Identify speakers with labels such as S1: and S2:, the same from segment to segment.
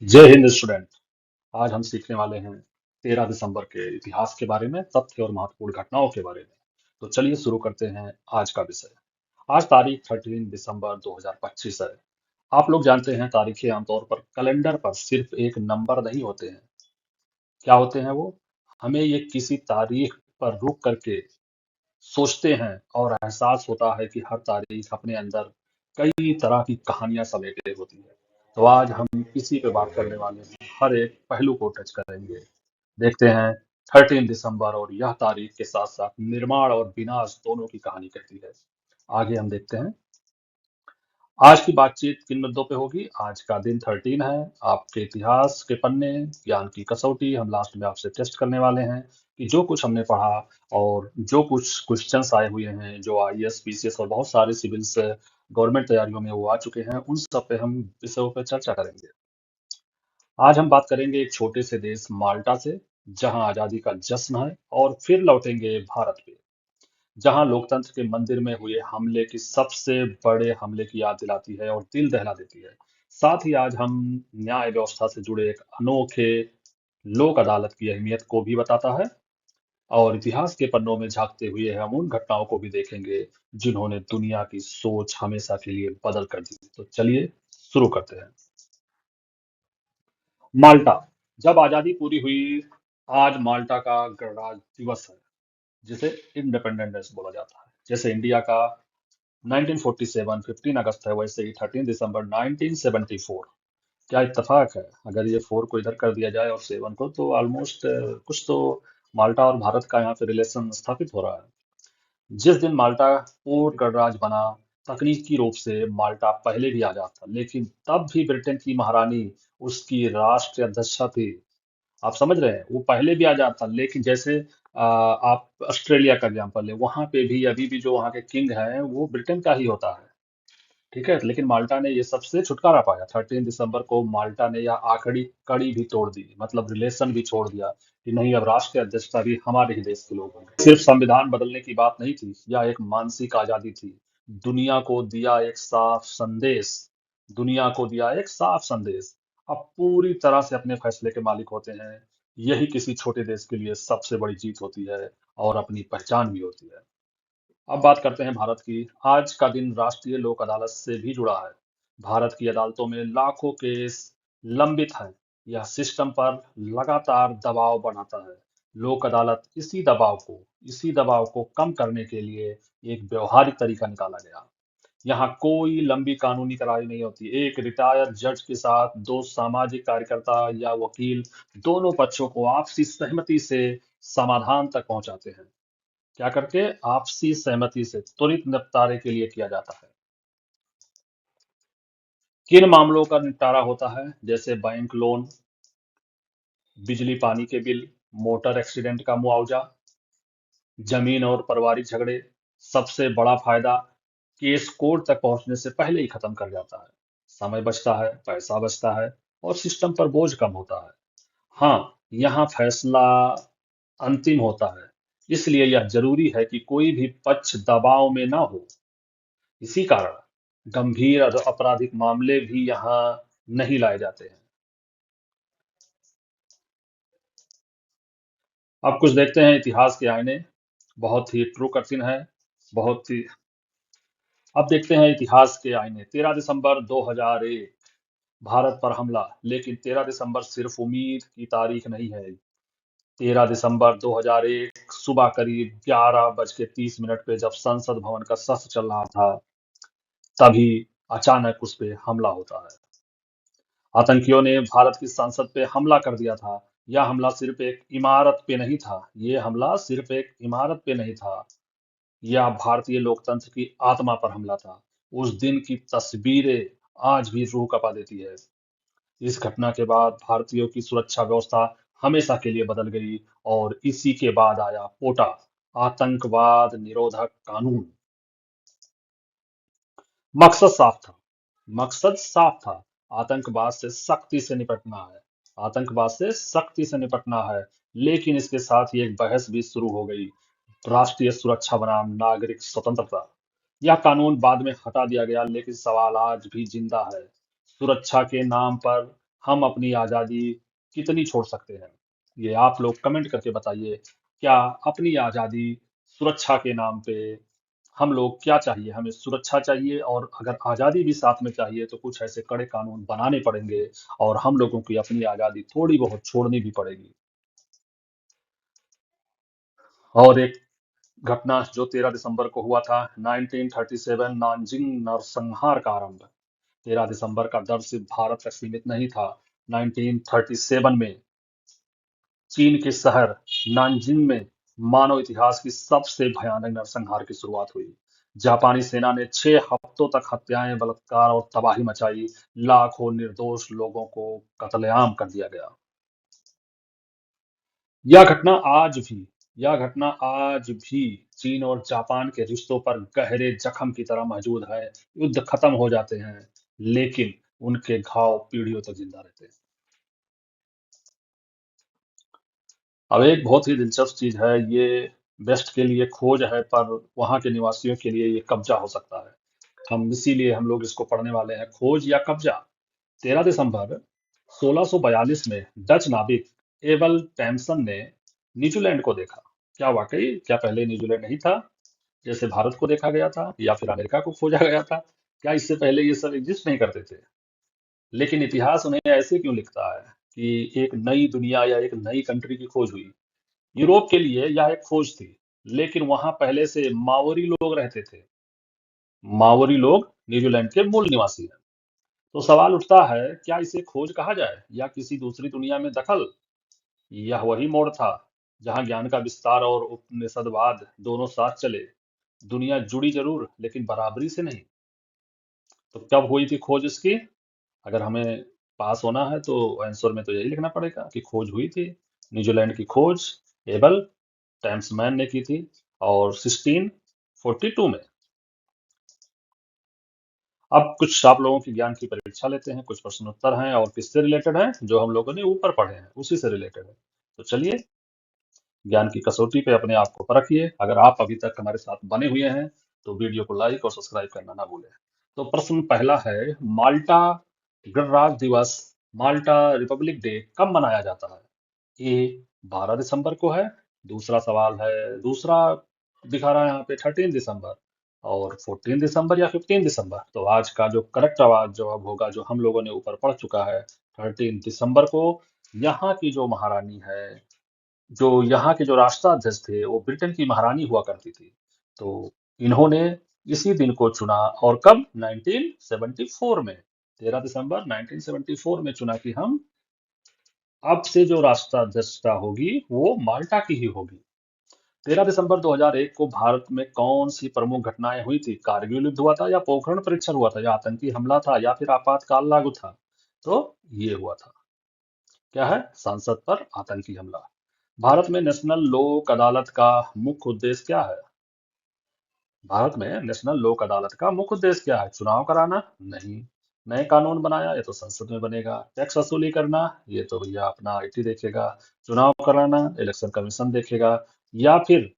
S1: जय हिंद स्टूडेंट। आज हम सीखने वाले हैं 13 दिसंबर के इतिहास के बारे में, तथ्य और महत्वपूर्ण घटनाओं के बारे में। तो चलिए शुरू करते हैं आज का विषय। आज तारीख 13 दिसंबर 2025 है। आप लोग जानते हैं तारीखें आमतौर पर कैलेंडर पर सिर्फ एक नंबर नहीं होते हैं। क्या होते हैं वो? हमें ये किसी तारीख पर रुक करके सोचते हैं और एहसास होता है कि हर तारीख अपने अंदर कई तरह की कहानियां समेटे होती है। तो आज हम इसी पे बात करने वाले हैं, हर एक पहलू को टच करेंगे। देखते हैं 13 दिसंबर और यह तारीख के साथ साथ निर्माण और विनाश दोनों की कहानी कहती है। आगे हम देखते हैं आज की बातचीत किन मुद्दों पे होगी। आज का दिन 13 है। आपके इतिहास के पन्ने, ज्ञान की कसौटी हम लास्ट में आपसे टेस्ट करने वाले हैं कि जो कुछ हमने पढ़ा और जो कुछ क्वेश्चंस आए हुए हैं, जो आईएएस पीसीएस और बहुत सारे सिविल्स गवर्नमेंट तैयारियों में वो आ चुके हैं, उन सब पे हम विषयों पे चर्चा करेंगे। आज हम बात करेंगे एक छोटे से देश माल्टा से, जहां आजादी का जश्न है, और फिर लौटेंगे भारत पे, जहां लोकतंत्र के मंदिर में हुए हमले की सबसे बड़े हमले की याद दिलाती है और दिल दहला देती है। साथ ही आज हम न्याय व्यवस्था से जुड़े एक अनोखे लोक अदालत की अहमियत को भी बताता है, और इतिहास के पन्नों में झांकते हुए हम उन घटनाओं को भी देखेंगे जिन्होंने दुनिया की सोच हमेशा के लिए बदल कर दी। तो चलिए शुरू करते हैं। माल्टा। जब आजादी पूरी हुई, आज माल्टा का गणराज्य दिवस है, जिसे इंडिपेंडेंस बोला जाता है। जैसे इंडिया का 1947 15 अगस्त है, वैसे ही 13 दिसंबर 1974। क्या इत्तेफाक है! अगर ये 4 को इधर कर दिया जाए और 7 को, तो ऑलमोस्ट कुछ तो माल्टा और भारत का यहाँ पे रिलेशन स्थापित हो रहा है। जिस दिन माल्टा पूर्ण गणराज्य बना, तकनीकी रूप से माल्टा पहले भी आजाद था, लेकिन तब भी ब्रिटेन की महारानी उसकी राष्ट्रीय अध्यक्षा थी। आप समझ रहे हैं, वो पहले भी आजाद था, लेकिन जैसे आप ऑस्ट्रेलिया का एग्जाम्पल ले, वहां पे भी अभी भी जो वहाँ के किंग हैं वो ब्रिटेन का ही होता है। ठीक है, लेकिन माल्टा ने ये सबसे छुटकारा पाया। 13 दिसंबर को माल्टा ने यह आखिरी कड़ी भी तोड़ दी, मतलब रिलेशन भी छोड़ दिया कि नहीं, अब राष्ट्रीय अध्यक्षता भी हमारे ही देश के लोग होंगे। सिर्फ संविधान बदलने की बात नहीं थी, यह एक मानसिक आजादी थी। दुनिया को दिया एक साफ संदेश। दुनिया को दिया एक साफ संदेश। अब पूरी तरह से अपने फैसले के मालिक होते हैं। यही किसी छोटे देश के लिए सबसे बड़ी जीत होती है, और अपनी पहचान भी होती है। अब बात करते हैं भारत की। आज का दिन राष्ट्रीय लोक अदालत से भी जुड़ा है। भारत की अदालतों में लाखों केस लंबित हैं। यह सिस्टम पर लगातार दबाव बनाता है। लोक अदालत इसी दबाव को कम करने के लिए एक व्यवहारिक तरीका निकाला गया। यहाँ कोई लंबी कानूनी करारी नहीं होती। एक रिटायर्ड जज के साथ दो सामाजिक कार्यकर्ता या वकील दोनों पक्षों को आपसी सहमति से समाधान तक पहुंचाते हैं। क्या करके? आपसी सहमति से त्वरित निपटारे के लिए किया जाता है। किन मामलों का निपटारा होता है? जैसे बैंक लोन, बिजली पानी के बिल, मोटर एक्सीडेंट का मुआवजा, जमीन और पारिवारिक झगड़े। सबसे बड़ा फायदा, केस कोर्ट तक पहुंचने से पहले ही खत्म कर जाता है। समय बचता है, पैसा बचता है, और सिस्टम पर बोझ कम होता है। हाँ, यहाँ फैसला अंतिम होता है, इसलिए यह जरूरी है कि कोई भी पक्ष दबाव में ना हो। इसी कारण गंभीर आपराधिक मामले भी यहाँ नहीं लाए जाते हैं। अब कुछ देखते हैं इतिहास के आईने। बहुत ही ट्रू कठिन है। बहुत ही अब देखते हैं इतिहास के आईने। 13 दिसंबर 2001, भारत पर हमला। लेकिन 13 दिसंबर सिर्फ उम्मीद की तारीख नहीं है। 13 दिसंबर 2001 सुबह करीब 11:30 पे, जब संसद भवन का सत्र चल रहा था, तभी अचानक उस पे हमला होता है। आतंकियों ने भारत की संसद पे हमला कर दिया था। यह हमला सिर्फ एक इमारत पे नहीं था। ये हमला सिर्फ एक इमारत पे नहीं था। यह भारतीय लोकतंत्र की आत्मा पर हमला था। उस दिन की तस्वीरें आज भी रूह कपा देती है। इस घटना के बाद भारतीयों की सुरक्षा व्यवस्था हमेशा के लिए बदल गई, और इसी के बाद आया पोटा, आतंकवाद निरोधक कानून। मकसद साफ था। मकसद साफ था। आतंकवाद से सख्ती से निपटना है। आतंकवाद से सख्ती से निपटना है। लेकिन इसके साथ ही एक बहस भी शुरू हो गई। राष्ट्रीय सुरक्षा बनाम नागरिक स्वतंत्रता। यह कानून बाद में हटा दिया गया, लेकिन सवाल आज भी जिंदा है। सुरक्षा के नाम पर हम अपनी आज़ादी कितनी छोड़ सकते हैं? ये आप लोग कमेंट करके बताइए। क्या अपनी आज़ादी सुरक्षा के नाम पे हम लोग क्या चाहिए? हमें सुरक्षा चाहिए, और अगर आज़ादी भी साथ में चाहिए तो कुछ ऐसे कड़े कानून बनाने पड़ेंगे, और हम लोगों की अपनी आज़ादी थोड़ी बहुत छोड़नी भी पड़ेगी। और एक घटना जो 13 दिसंबर को हुआ था, 1937 नानजिंग नरसंहार का आरंभ। 13 दिसंबर का दर्द सिर्फ भारत तक सीमित नहीं था। 1937 में चीन के शहर नानजिंग में मानव इतिहास की सबसे भयानक नरसंहार की शुरुआत हुई। जापानी सेना ने 6 हफ्तों तक हत्याएं, बलात्कार और तबाही मचाई। लाखों निर्दोष लोगों को कत्लेआम कर दिया गया। यह घटना आज भी यह घटना आज भी चीन और जापान के रिश्तों पर गहरे जख्म की तरह मौजूद है। युद्ध खत्म हो जाते हैं, लेकिन उनके घाव पीढ़ियों तक जिंदा रहते हैं। अब एक बहुत ही दिलचस्प चीज है, ये वेस्ट के लिए खोज है, पर वहां के निवासियों के लिए ये कब्जा हो सकता है। इसीलिए हम लोग इसको पढ़ने वाले हैं, खोज या कब्जा। 13 दिसंबर 1642 में डच नाविक एबल टैम्सन ने न्यूजीलैंड को देखा। क्या पहले न्यूजीलैंड नहीं था, जैसे भारत को देखा गया था, या फिर अमेरिका को खोजा गया था? क्या इससे पहले ये सब एग्जिस्ट नहीं करते थे? लेकिन इतिहास उन्हें ऐसे क्यों लिखता है कि एक नई दुनिया या एक नई कंट्री की खोज हुई? यूरोप के लिए यह एक खोज थी, लेकिन वहां पहले से माओरी लोग रहते थे। माओरी लोग न्यूजीलैंड के मूल निवासी हैं। तो सवाल उठता है, क्या इसे खोज कहा जाए या किसी दूसरी दुनिया में दखल? यह वही मोड़ था जहां ज्ञान का विस्तार और उपनिषदवाद दोनों साथ चले। दुनिया जुड़ी जरूर, लेकिन बराबरी से नहीं। तो कब हुई थी खोज इसकी? अगर हमें पास होना है तो आंसर में तो यही लिखना पड़ेगा कि खोज हुई थी। न्यूजीलैंड की खोज एबल टैम्समैन ने की थी, और 1642 में। अब कुछ आप लोगों की ज्ञान की परीक्षा लेते हैं। कुछ प्रश्न उत्तर हैं और किससे रिलेटेड हैं? जो हम लोगों ने ऊपर पढ़े हैं उसी से रिलेटेड है। तो चलिए, ज्ञान की कसौटी पे अपने आप को परखिए। अगर आप अभी तक हमारे साथ बने हुए हैं तो वीडियो को लाइक और सब्सक्राइब करना ना भूलें। तो प्रश्न पहला है, माल्टा गणराज्य दिवस, माल्टा रिपब्लिक डे कब मनाया जाता है? ए 12 दिसंबर को है। दूसरा सवाल है, दूसरा दिखा रहा है यहाँ पे 13 दिसंबर, और 14 दिसंबर या 15 दिसंबर। तो आज का जो करेक्ट आवाज जवाब होगा, जो हम लोगों ने ऊपर पढ़ चुका है, 13 दिसंबर को। यहाँ की जो महारानी है, जो यहाँ के जो राष्ट्राध्यक्ष थे, वो ब्रिटेन की महारानी हुआ करती थी। तो इन्होंने इसी दिन को चुना, और कब? 1974 में। 13 दिसंबर 1974 में चुना कि हम अब से जो राष्ट्राध्यक्षता होगी वो माल्टा की ही होगी। 13 दिसंबर 2001 को भारत में कौन सी प्रमुख घटनाएं हुई थी? कारगिल युद्ध हुआ था, या पोखरण परीक्षण हुआ था, या आतंकी हमला था, या फिर आपातकाल लागू था? तो ये हुआ था, क्या है? संसद पर आतंकी हमला। भारत में नेशनल लोक अदालत का मुख्य उद्देश्य क्या है? भारत में नेशनल लोक अदालत का मुख्य उद्देश्य क्या है? चुनाव कराना? नहीं। नए कानून बनाया? ये तो संसद में बनेगा। टैक्स वसूली करना? ये तो भैया अपना आईटी देखेगा। चुनाव कराना इलेक्शन कमीशन देखेगा। या फिर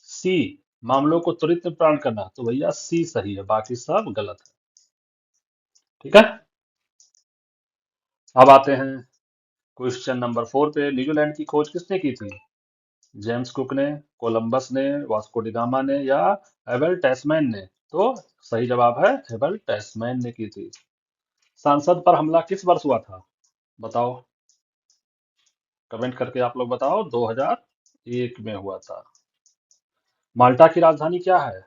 S1: सी, मामलों को त्वरित निपटान करना? तो भैया सी सही है, बाकी सब गलत है। ठीक है। अब आते हैं क्वेश्चन नंबर 4 पे। न्यूजीलैंड की खोज किसने की थी? जेम्स कुक ने, कोलंबस ने, वास्को डी गामा ने, या एबल टैस्मैन ने? तो सही जवाब है एबल टैस्मैन ने की थी। संसद पर हमला किस वर्ष हुआ था? बताओ, कमेंट करके आप लोग बताओ। 2001 में हुआ था। माल्टा की राजधानी क्या है?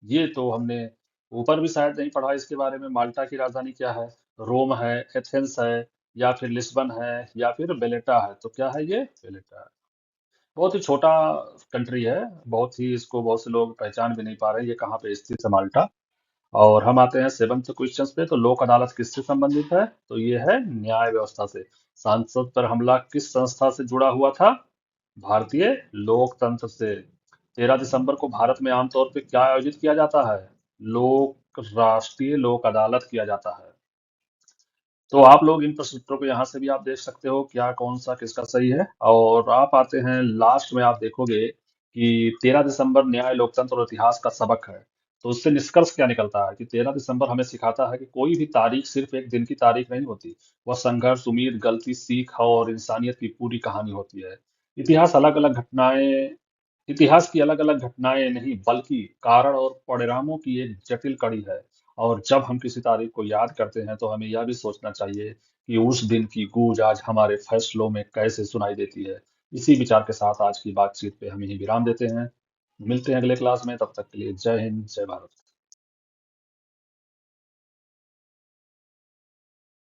S1: ये तो हमने ऊपर भी शायद नहीं पढ़ा इसके बारे में। माल्टा की राजधानी क्या है? रोम है, एथेंस है, या फिर लिस्बन है, या फिर वेलेटा है? तो क्या है? ये वेलेटा है। बहुत ही छोटा कंट्री है, बहुत ही, इसको बहुत से लोग पहचान भी नहीं पा रहे ये कहाँ पे स्थित है माल्टा। और हम आते हैं सेवंथ क्वेश्चन पे। तो लोक अदालत किससे संबंधित है? तो ये है न्याय व्यवस्था से। सांसद पर हमला किस संस्था से जुड़ा हुआ था? भारतीय लोकतंत्र से। 13 दिसंबर को भारत में आमतौर पे क्या आयोजित किया जाता है? राष्ट्रीय लोक अदालत किया जाता है। तो आप लोग इन प्रश्न उत्तरों को यहाँ से भी आप देख सकते हो, क्या कौन सा किसका सही है। और आप आते हैं लास्ट में, आप देखोगे कि 13 दिसंबर न्याय, लोकतंत्र और इतिहास का सबक है। तो उससे निष्कर्ष क्या निकलता है कि 13 दिसंबर हमें सिखाता है कि कोई भी तारीख सिर्फ एक दिन की तारीख नहीं होती। वह संघर्ष, उम्मीद, गलती, सीख और इंसानियत की पूरी कहानी होती है। इतिहास अलग अलग घटनाएं इतिहास की अलग अलग घटनाएं नहीं, बल्कि कारण और परिणामों की एक जटिल कड़ी है। और जब हम किसी तारीख को याद करते हैं तो हमें यह भी सोचना चाहिए कि उस दिन की गूंज आज हमारे फैसलों में कैसे सुनाई देती है। इसी विचार के साथ आज की बातचीत पे हम यही विराम देते हैं। मिलते हैं अगले क्लास में, तब तक के लिए जय हिंद, जय भारत।